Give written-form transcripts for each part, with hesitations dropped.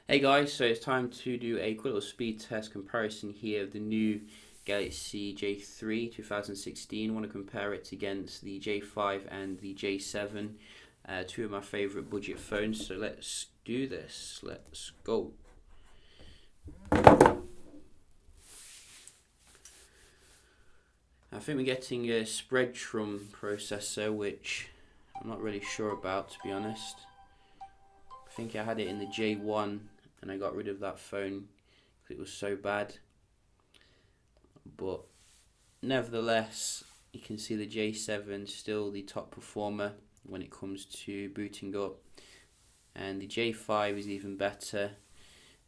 Hey guys, so it's time to do a quick little speed test comparison here of the new Galaxy J3 2016. I want to compare it against the J5 and the J7, two of my favourite budget phones. So let's do this. Let's go. I think we're getting a Spreadtrum processor, which I'm not really sure about, to be honest. I think I had it in the J1 and I got rid of that phone because it was so bad. But nevertheless, you can see the J7 still the top performer when it comes to booting up, and the J5 is even better,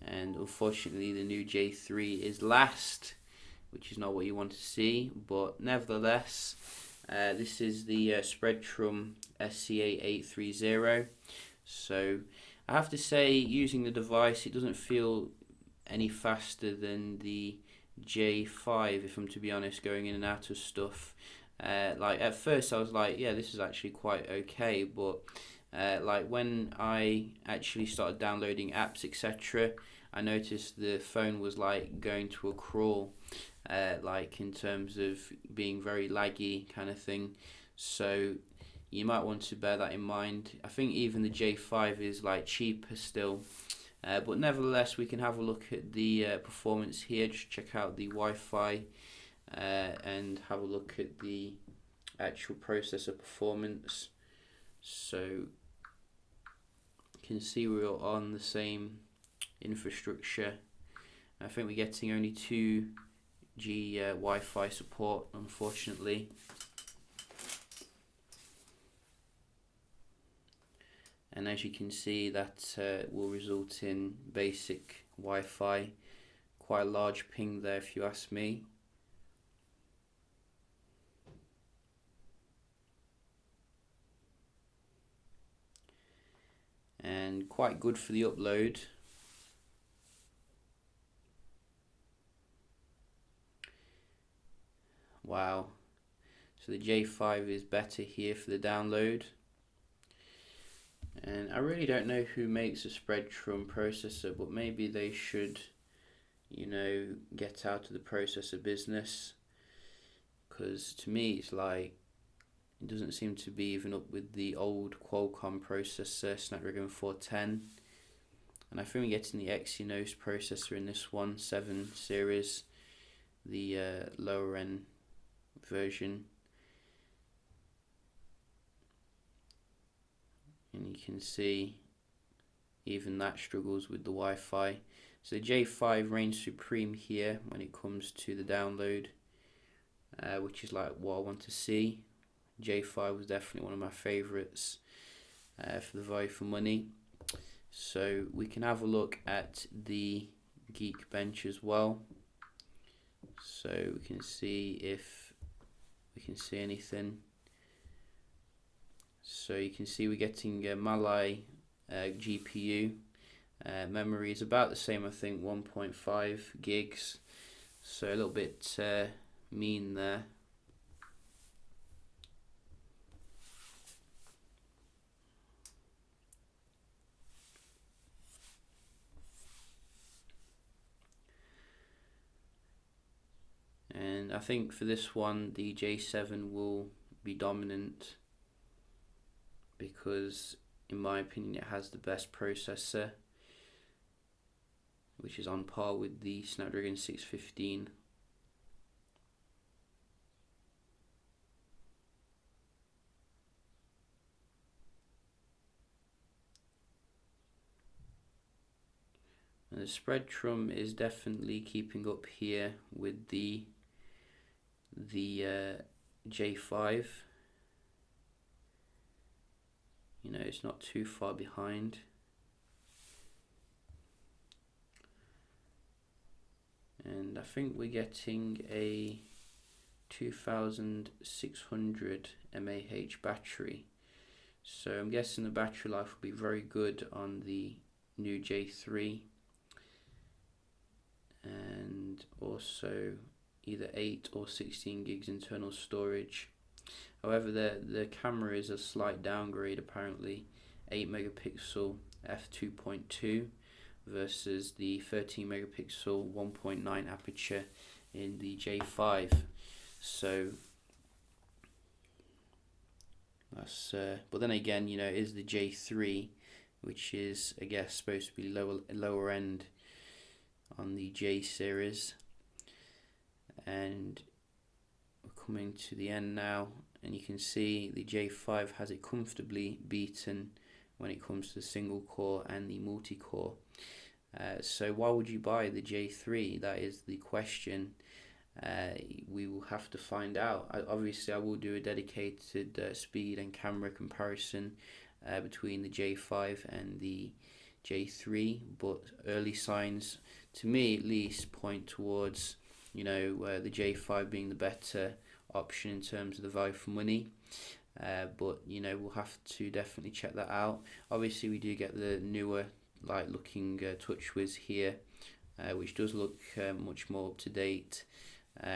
and unfortunately the new J3 is last, which is not what you want to see. But nevertheless, this is the Spreadtrum SCA830. So I have to say, using the device, it doesn't feel any faster than the J5, if I'm to be honest, going in and out of stuff. Like at first I was like, yeah, this is actually quite okay, but like when I actually started downloading apps, etc., I noticed the phone was like going to a crawl, like in terms of being very laggy kind of thing. So you might want to bear that in mind. I think even the J5 is like cheaper still. But nevertheless, we can have a look at the performance here. Just check out the Wi-Fi and have a look at the actual processor performance. So you can see we're on the same infrastructure. I think we're getting only 2G Wi-Fi support, unfortunately. And as you can see, that will result in basic Wi-Fi. Quite a large ping there, if you ask me. And quite good for the upload. Wow. So the J5 is better here for the download. And I really don't know who makes a Spreadtrum processor, but maybe they should, get out of the processor business. Because to me, it's like, it doesn't seem to be even up with the old Qualcomm processor, Snapdragon 410. And I think we're getting the Exynos processor in this one, 7 series, the lower end version. And you can see even that struggles with the Wi-Fi. So the J5 reigns supreme here when it comes to the download, which is like what I want to see. J5 was definitely one of my favourites for the value for money. So we can have a look at the Geekbench as well. So we can see if we can see anything. So you can see we're getting Mali GPU. Memory is about the same, I think, 1.5 gigs. So a little bit mean there. And I think for this one, the J7 will be dominant because, in my opinion, it has the best processor, which is on par with the Snapdragon 615. And the Spreadtrum is definitely keeping up here with the J5. It's not too far behind. And I think we're getting a 2600 mAh battery. So I'm guessing the battery life will be very good on the new J3. And also either 8 or 16 gigs internal storage. However, the camera is a slight downgrade apparently, 8 megapixel f2.2 versus the 13 megapixel 1.9 aperture in the J5. So that's but then again, you know, it is the J3, which is, I guess, supposed to be lower end on the J series. And we're coming to the end now, and you can see the J5 has it comfortably beaten when it comes to single core and the multi-core. So why would you buy the J3? That is the question. We will have to find out. Obviously, I will do a dedicated speed and camera comparison between the J5 and the J3, but early signs, to me at least, point towards, you know, the J5 being the better option in terms of the value for money. But you know, we'll have to definitely check that out. Obviously, we do get the newer, like looking TouchWiz here, which does look much more up to date,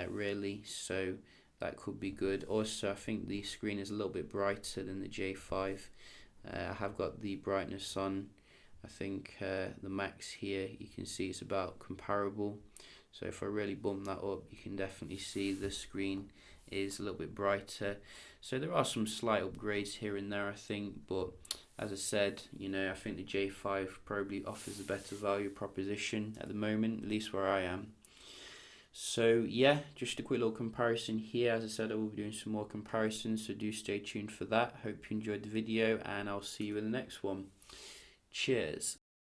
really. So that could be good. Also, I think the screen is a little bit brighter than the J5. I have got the brightness on. I think the max here, you can see it's about comparable. So if I really bump that up, you can definitely see the screen is a little bit brighter. So there are some slight upgrades here and there, I think, but as I said, you know, I think the J5 probably offers a better value proposition at the moment, at least where I am. So yeah, just a quick little comparison here. As I said, I will be doing some more comparisons, so do stay tuned for that. Hope you enjoyed the video, and I'll see you in the next one. Cheers.